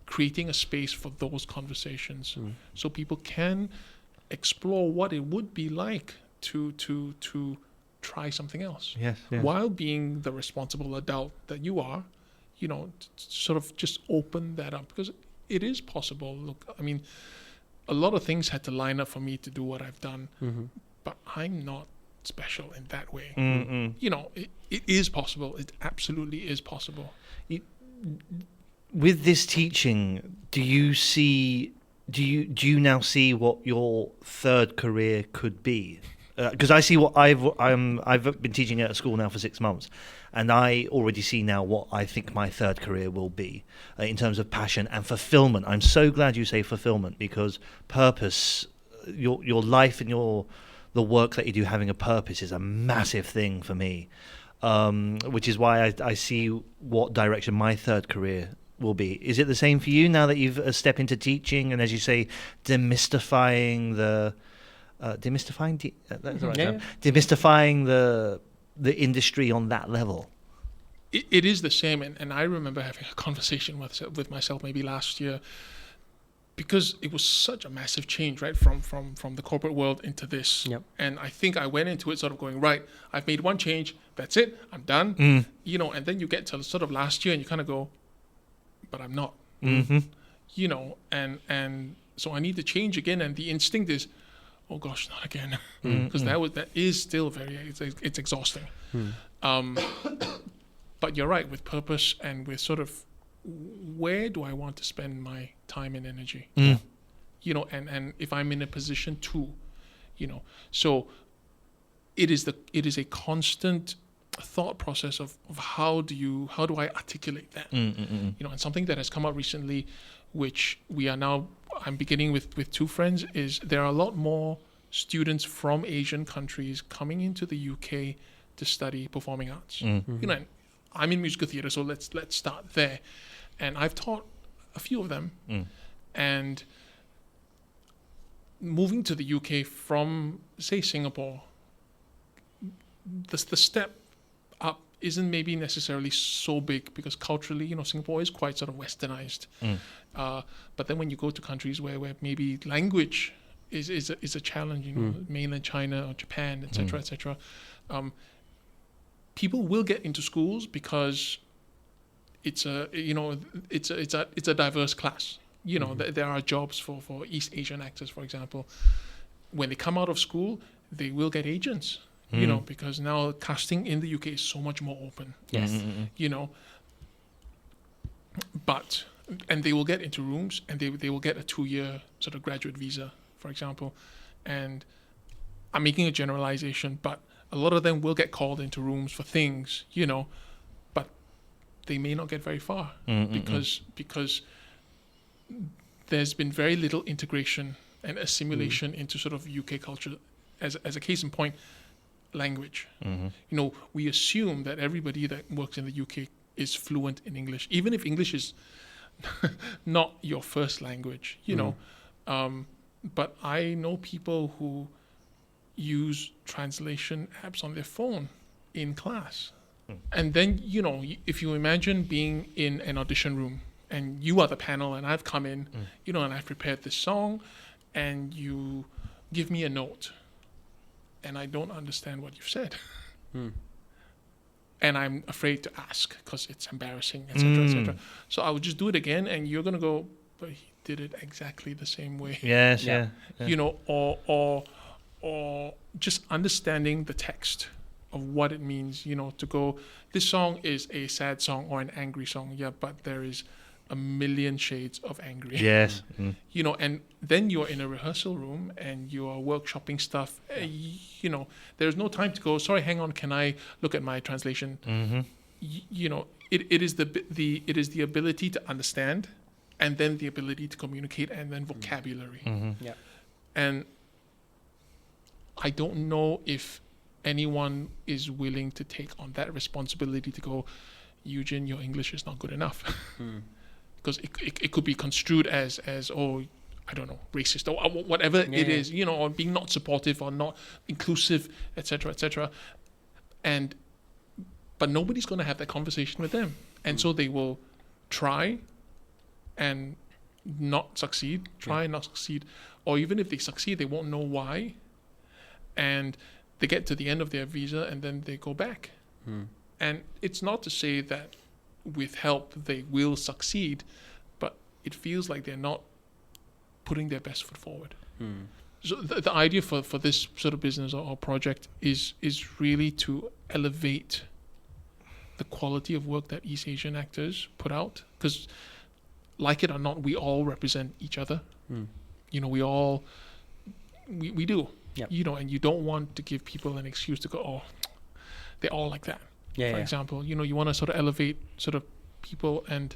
creating a space for those conversations, so people can explore what it would be like to try something else, Yes. while being the responsible adult that you are, you know, sort of just open that up, because it is possible. Look, I mean, a lot of things had to line up for me to do what I've done, but I'm not special in that way. You know, it is possible. It absolutely is possible. With this teaching, do you now see what your third career could be? Because I see what I've been teaching at a school now for 6 months, and I already see now what I think my third career will be in terms of passion and fulfillment. I'm so glad you say fulfillment, because purpose, your life and the work that you do, having a purpose, is a massive thing for me. Which is why I see what direction my third career will be. Is it the same for you now that you've stepped into teaching and, as you say, demystifying the industry on that level? It is the same, and I remember having a conversation with myself maybe last year, because it was such a massive change, right, from the corporate world into this. And I think I went into it sort of going, right, I've made one change, that's it, I'm done. You know, and then you get to sort of last year and you kind of go, but I'm not. You know, and so I need to change again, and the instinct is, oh gosh, not again, because that is still it's exhausting. But you're right, with purpose and with sort of, where do I want to spend my time and energy? You know, and if I'm in a position to, you know, so it is a constant thought process of how do I articulate that? You know, and something that has come up recently, which I'm beginning with two friends, is there are a lot more students from Asian countries coming into the UK to study performing arts. You know, and I'm in musical theatre, so let's start there. And I've taught a few of them, and moving to the UK from, say, Singapore, the step up isn't maybe necessarily so big, because culturally, you know, Singapore is quite sort of westernized. But then when you go to countries where maybe language is a challenge, you know, mainland China or Japan, etc., people will get into schools because it's a diverse class. You know, there are jobs for East Asian actors, for example. When they come out of school, they will get agents. You know, because now casting in the UK is so much more open. Yes. You know, and they will get into rooms, and they will get a 2-year sort of graduate visa, for example. And I'm making a generalization, but a lot of them will get called into rooms for things, you know, but they may not get very far because there's been very little integration and assimilation into sort of UK culture. As a case in point, language. You know, we assume that everybody that works in the UK is fluent in English, even if English is not your first language, you know. But I know people who use translation apps on their phone in class. And then, you know, if you imagine being in an audition room and you are the panel and I've come in, you know, and I've prepared this song, and you give me a note and I don't understand what you've said. And I'm afraid to ask because it's embarrassing, etc., etc. So I would just do it again, and you're going to go, but he did it exactly the same way. Yes, yeah. You know, or just understanding the text of what it means, you know, to go, this song is a sad song or an angry song, but there is a million shades of angry. Yes. You know, and then you're in a rehearsal room and you are workshopping stuff. You know, there's no time to go, sorry, hang on, can I look at my translation? You know, it is the ability to understand, and then the ability to communicate, and then vocabulary. And I don't know if anyone is willing to take on that responsibility to go, Eugene, your English is not good enough. Because it could be construed as, oh, I don't know, racist or whatever it is, you know, or being not supportive or not inclusive, etc., etc. But nobody's going to have that conversation with them, and so they will try and not succeed, and not succeed, or even if they succeed, they won't know why, and they get to the end of their visa and then they go back. And it's not to say that with help they will succeed, but it feels like they're not putting their best foot forward. So the idea for this sort of business or project is really to elevate the quality of work that East Asian actors put out, because like it or not, we all represent each other. You know, we do. You know, and you don't want to give people an excuse to go, oh, they're all like that. For example, you know, you want to sort of elevate sort of people, and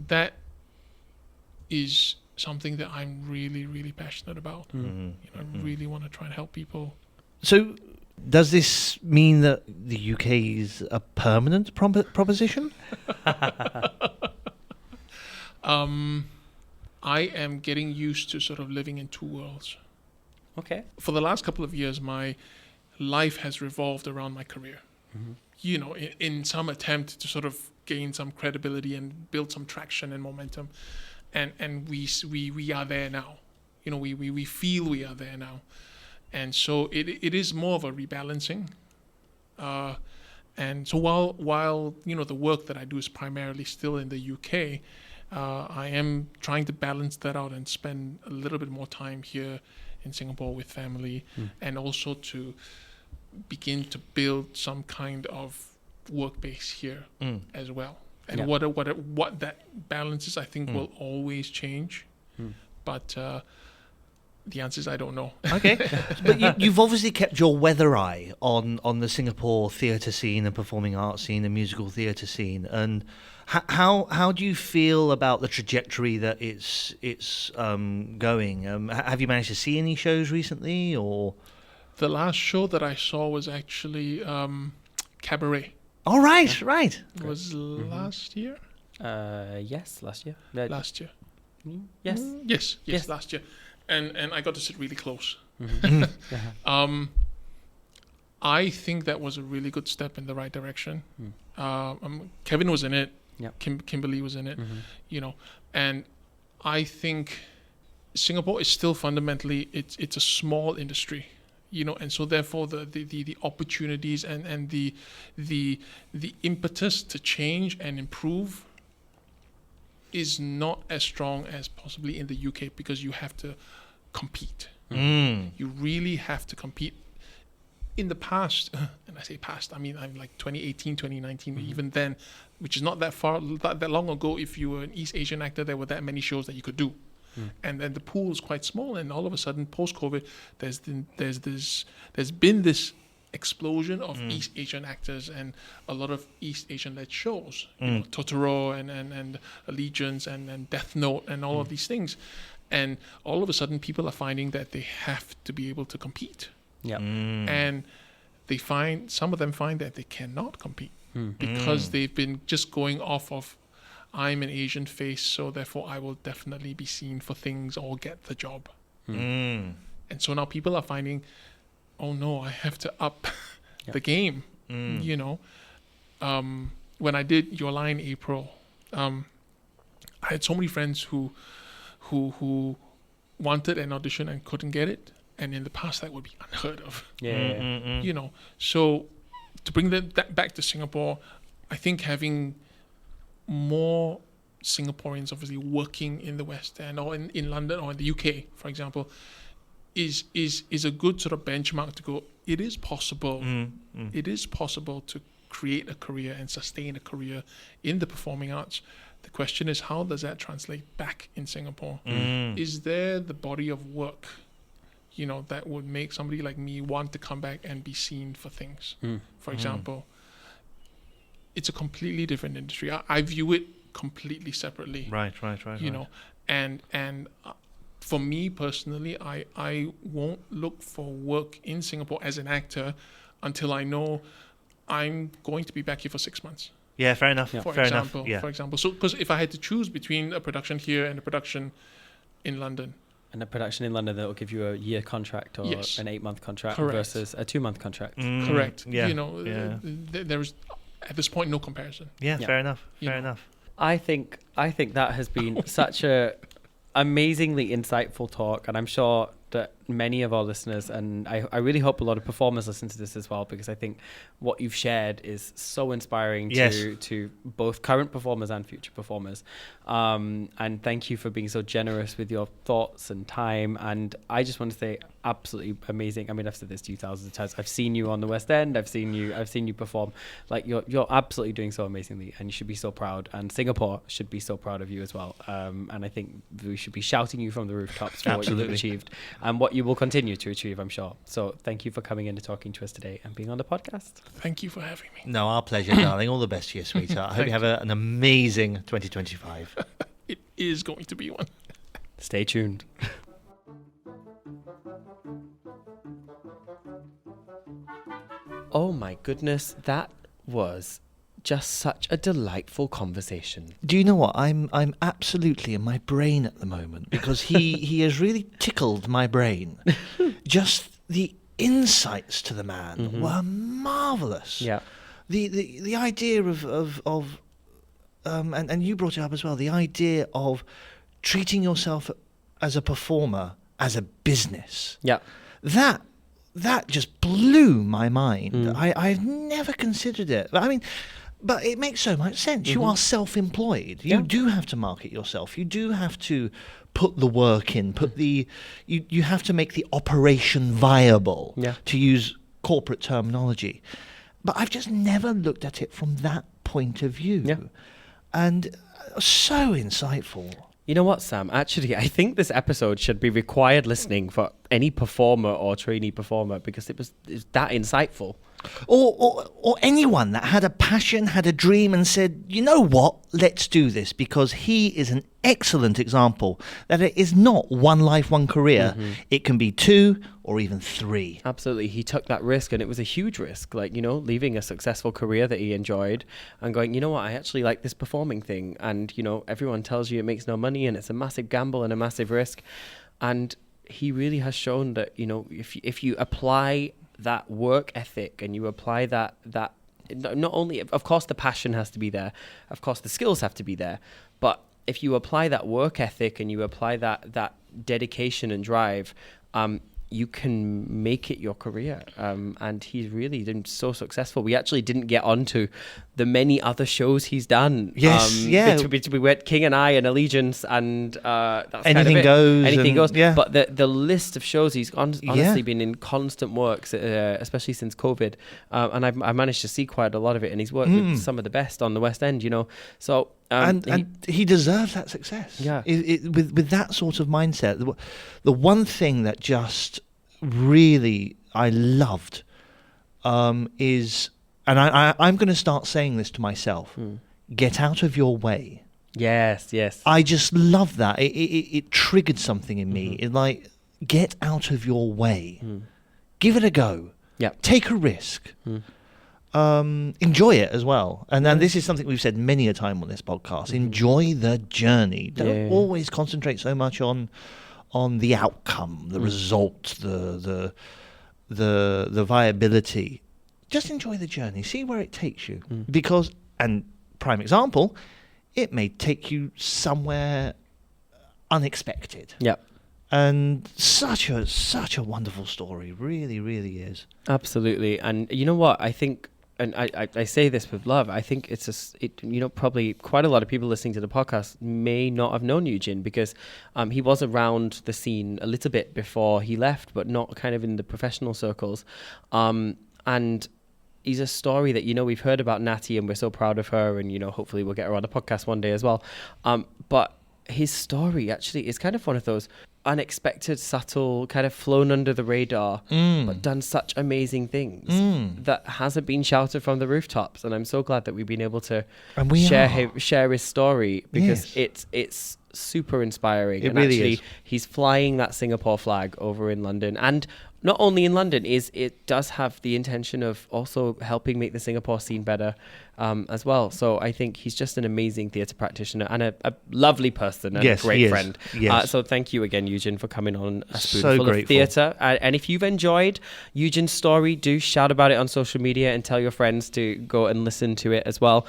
that is something that I'm really, really passionate about. You know, I really want to try and help people. So, does this mean that the UK is a permanent proposition? I am getting used to sort of living in two worlds. Okay. For the last couple of years, my life has revolved around my career. You know, in some attempt to sort of gain some credibility and build some traction and momentum. And we are there now. You know, we feel we are there now. And so it is more of a rebalancing. And so while you know the work that I do is primarily still in the UK, I am trying to balance that out and spend a little bit more time here in Singapore with family, and also to begin to build some kind of work base here as well. And what that balance is, I think will always change. But the answer is I don't know. Okay. But you've obviously kept your weather eye on the Singapore theatre scene and performing arts scene and musical theatre scene. And how do you feel about the trajectory that it's going? Have you managed to see any shows recently, or? The last show that I saw was actually Cabaret. Oh, right. It was last year? Yes, last year. Last year. Yes. Yes, last year. And I got to sit really close. I think that was a really good step in the right direction. Kevin was in it. Kimberly was in it. You know, and I think Singapore is still fundamentally it's a small industry. You know, and so therefore the opportunities and the impetus to change and improve is not as strong as possibly in the UK, because you have to compete. You really have to compete. In the past, and I say past, I mean I'm like 2018, 2019, even then, which is not that long ago. If you were an East Asian actor, there were that many shows that you could do. And then the pool is quite small, and all of a sudden, post-COVID, there's been this explosion of East Asian actors and a lot of East Asian-led shows, you know, Totoro and Allegiance and Death Note and all of these things, and all of a sudden, people are finding that they have to be able to compete, and some of them find that they cannot compete because they've been just going off of, I'm an Asian face, so therefore I will definitely be seen for things or get the job. And so now people are finding, oh no, I have to up the game. You know, when I did Your Lie in April, I had so many friends who wanted an audition and couldn't get it, and in the past that would be unheard of. You know, so to bring that back to Singapore, I think having more Singaporeans obviously working in the West End or in London or in the UK, for example, is a good sort of benchmark to go, it is possible. It is possible to create a career and sustain a career in the performing arts. The question is, how does that translate back in Singapore? Is there the body of work, you know, that would make somebody like me want to come back and be seen for things? For example, it's a completely different industry. I view it completely separately. Right. You know, and for me personally, I won't look for work in Singapore as an actor until I know I'm going to be back here for 6 months. Yeah, fair enough. For example, so because if I had to choose between a production here and a production in London. And a production in London that will give you a year contract or Yes. an 8-month contract Correct. versus a 2-month contract. Correct. Yeah. There's at this point no comparison. Yeah, Yeah. fair enough. You Fair know. enough. I think that has been such a amazingly insightful talk, and I'm sure that many of our listeners, and I really hope a lot of performers listen to this as well, because I think what you've shared is so inspiring Yes. to both current performers and future performers. And thank you for being so generous with your thoughts and time. And I just want to say, absolutely amazing. I mean, I've said this to you thousands of times. I've seen you on the West End. I've seen you perform. Like, you're absolutely doing so amazingly, and you should be so proud. And Singapore should be so proud of you as well. And I think we should be shouting you from the rooftops for what you've achieved and what you will continue to achieve, I'm sure. So thank you for coming in and talking to us today and being on the podcast. Thank you for having me. No, our pleasure, darling. All the best to you, sweetheart. I hope you have an amazing 2025. It is going to be one. Stay tuned. Oh my goodness, that was just such a delightful conversation. Do you know what? I'm absolutely in my brain at the moment, because he has really tickled my brain. Just the insights to the man were marvelous. Yeah. The idea of and you brought it up as well, the idea of treating yourself as a performer as a business. Yeah. That just blew my mind. I've never considered it. I mean, but it makes so much sense. You are self-employed. You do have to market yourself. You do have to put the work in. You have to make the operation viable, to use corporate terminology. But I've just never looked at it from that point of view. Yeah. And so insightful. You know what, Sam? Actually, I think this episode should be required listening for any performer or trainee performer, because it's that insightful. Or anyone that had a passion, had a dream, and said, you know what, let's do this, because he is an excellent example that it is not one life, one career. It can be 2 or even 3. Absolutely. He took that risk, and it was a huge risk, like, leaving a successful career that he enjoyed and going, you know what, I actually like this performing thing. And, everyone tells you it makes no money and it's a massive gamble and a massive risk. And he really has shown that, if you apply that work ethic and you apply that not only, of course, the passion has to be there, of course the skills have to be there, but if you apply that work ethic and you apply that dedication and drive, you can make it your career. And he's really been so successful. We actually didn't get onto the many other shows he's done. Yes, We went King and I and Allegiance, and that's Anything kind of Goes. Anything Goes. Yeah. But the list of shows he's honestly been in constant works, especially since COVID. And I managed to see quite a lot of it, and he's worked with some of the best on the West End, So and he deserves that success. Yeah. With that sort of mindset, the one thing that just really I loved is, and I'm going to start saying this to myself: get out of your way. Yes. I just love that. It triggered something in me. It's like, get out of your way, give it a go. Yeah. Take a risk. Enjoy it as well. And then this is something we've said many a time on this podcast. Enjoy the journey. Don't always concentrate so much on the outcome, the result, the viability. Just enjoy the journey. See where it takes you. Because, and prime example, it may take you somewhere unexpected. Yeah. And such a wonderful story. Really, really is. Absolutely. And you know what? I think, and I say this with love, I think probably quite a lot of people listening to the podcast may not have known Eu Jin, because he was around the scene a little bit before he left, but not kind of in the professional circles. And he's a story that, we've heard about Natty, and we're so proud of her, and, hopefully we'll get her on the podcast one day as well. But his story actually is kind of one of those unexpected, subtle, kind of flown under the radar, but done such amazing things that hasn't been shouted from the rooftops. And I'm so glad that we've been able to share his story, because it's super inspiring. It really is. He's flying that Singapore flag over in London, and not only in London, it does have the intention of also helping make the Singapore scene better as well. So I think he's just an amazing theatre practitioner and a lovely person and a great friend. Yes. So thank you again, Eu Jin, for coming on A So Spoonful of grateful. Theatre. And if you've enjoyed Eu Jin's story, do shout about it on social media and tell your friends to go and listen to it as well.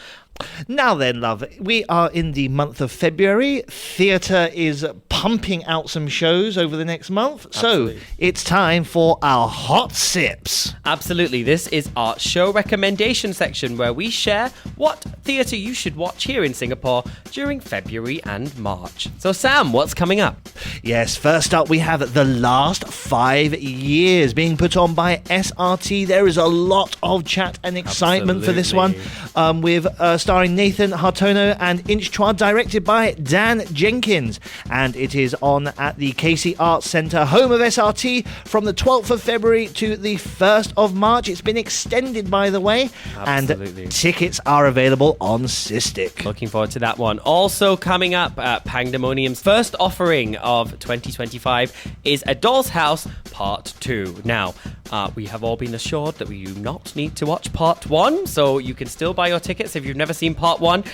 Now then, love, we are in the month of February. Theatre is pumping out some shows over the next month. Absolutely. So it's time for our Hot Sips. Absolutely. This is our show recommendation section where we share what theatre you should watch here in Singapore during February and March. So Sam, what's coming up? Yes, first up we have The Last 5 Years being put on by SRT. There is a lot of chat and excitement for this one, with starring Nathan Hartono and Inch Chua, directed by Dan Jenkins. And it is on at the Casey Arts Centre, home of SRT, from the 12th of February to the 1st of March. It's been extended, by the way. Absolutely. And tickets are available on Systic. Looking forward to that one. Also coming up, Pandemonium's first offering of 2025 is A Doll's House Part 2. Now, we have all been assured that we do not need to watch Part 1, so you can still buy your tickets if you've never seen Part 1.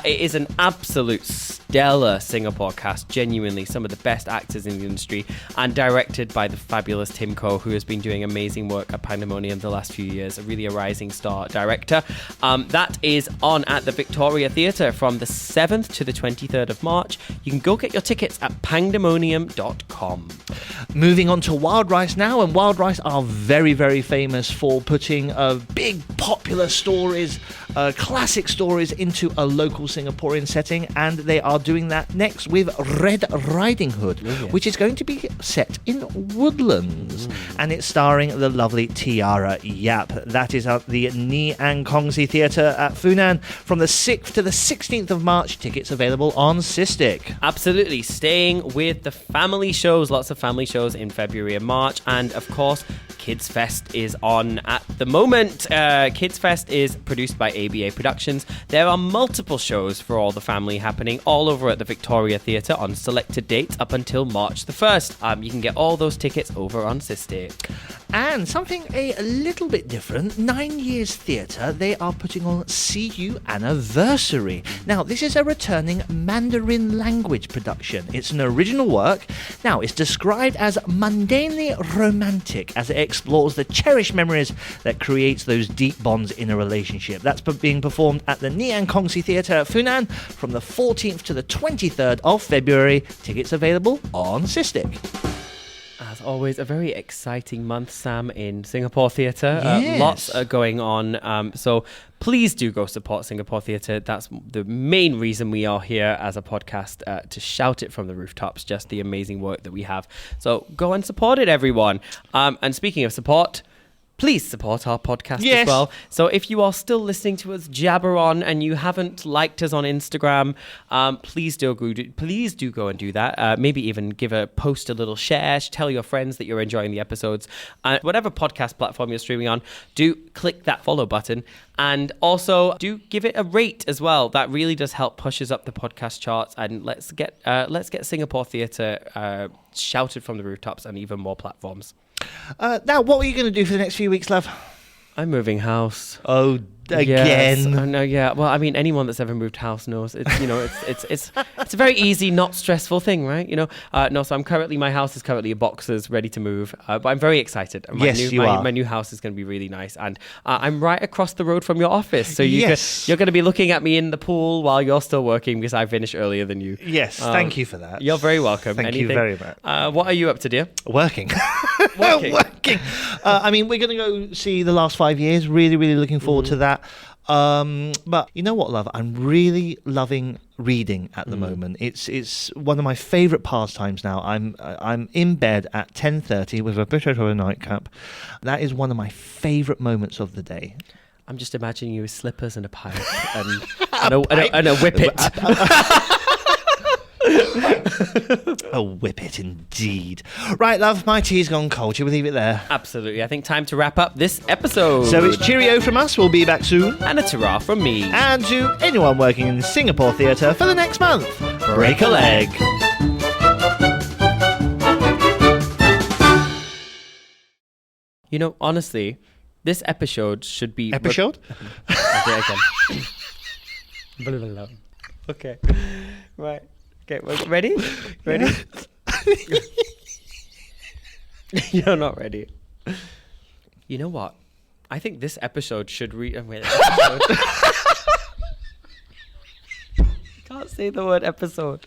It is an absolute stellar Singapore cast, genuinely some of the best actors in the industry, and directed by the fabulous Tim Koh, who has been doing amazing work at Pandemonium the last few years, really a rising star director. That is on at the Victoria Theatre from the 7th to the 23rd of March. You can go get your tickets at pandemonium.com. Moving on to Wild Rice now, and Wild Rice are very, very famous for putting big popular stories, classic stories into a local Singaporean setting, and they are doing that next with Red Riding Hood, which is going to be set in Woodlands, and it's starring the lovely Tiara Yap. That is at the Ni Ang Kong Si Theatre at Funan from the 6th to the 16th of March. Tickets available on Systic. Absolutely. Staying with the family shows, lots of family shows in February and March, and of course Kids Fest is on at the moment. Kids Fest is produced by ABA Productions. There are multiple shows for all the family happening all over at the Victoria Theatre on selected dates up until March the 1st. You can get all those tickets over on Systic. And something a little bit different, 9 Years Theatre, they are putting on See You Anniversary. Now, this is a returning Mandarin language production. It's an original work. Now, it's described as mundanely romantic as it explores the cherished memories that creates those deep bonds in a relationship. That's being performed at the Ni Ang Kong Si Theatre at Funan from the 14th to the 23rd of February. Tickets available on Systic. As always, a very exciting month, Sam, in Singapore Theatre. Yes. Lots are going on. So please do go support Singapore Theatre. That's the main reason we are here as a podcast, to shout it from the rooftops, just the amazing work that we have. So go and support it, everyone. And speaking of support, please support our podcast as well. So if you are still listening to us jabber on and you haven't liked us on Instagram, please do go and do that. Maybe even post a little share, tell your friends that you're enjoying the episodes. Whatever podcast platform you're streaming on, do click that follow button. And also do give it a rate as well. That really does help push us up the podcast charts. And let's get Singapore Theatre shouted from the rooftops and even more platforms. Now, what are you going to do for the next few weeks, love? I'm moving house. Oh, again. Yes, no, yeah. Well, I mean, anyone that's ever moved house knows it's a very easy, not stressful thing, right? So my house is currently a boxes, ready to move, but I'm very excited. My new house is going to be really nice, and I'm right across the road from your office, so you're going to be looking at me in the pool while you're still working because I finished earlier than you. Yes, thank you for that. You're very welcome. Thank you very much. What are you up to, dear? Working. Working. I mean, we're going to go see The Last 5 Years. Really, really looking forward to that. But you know what, love? I'm really loving reading at the moment. It's one of my favourite pastimes now. I'm in bed at 10:30 with a bit of a nightcap. That is one of my favourite moments of the day. I'm just imagining you with slippers and a pipe and a whippet. A whippet indeed. Right, love, my tea's gone cold. Shall we leave it there? Absolutely. I think time to wrap up this episode. So it's cheerio from us. We'll be back soon. And a ta-ra from me. And to anyone working in Singapore Theatre for the next month, break a leg. You know, honestly, this episode should be... Episode? Okay, again. Okay. Right. Okay, ready? Ready? You're not ready. You know what? I think this episode should Can't say the word episode.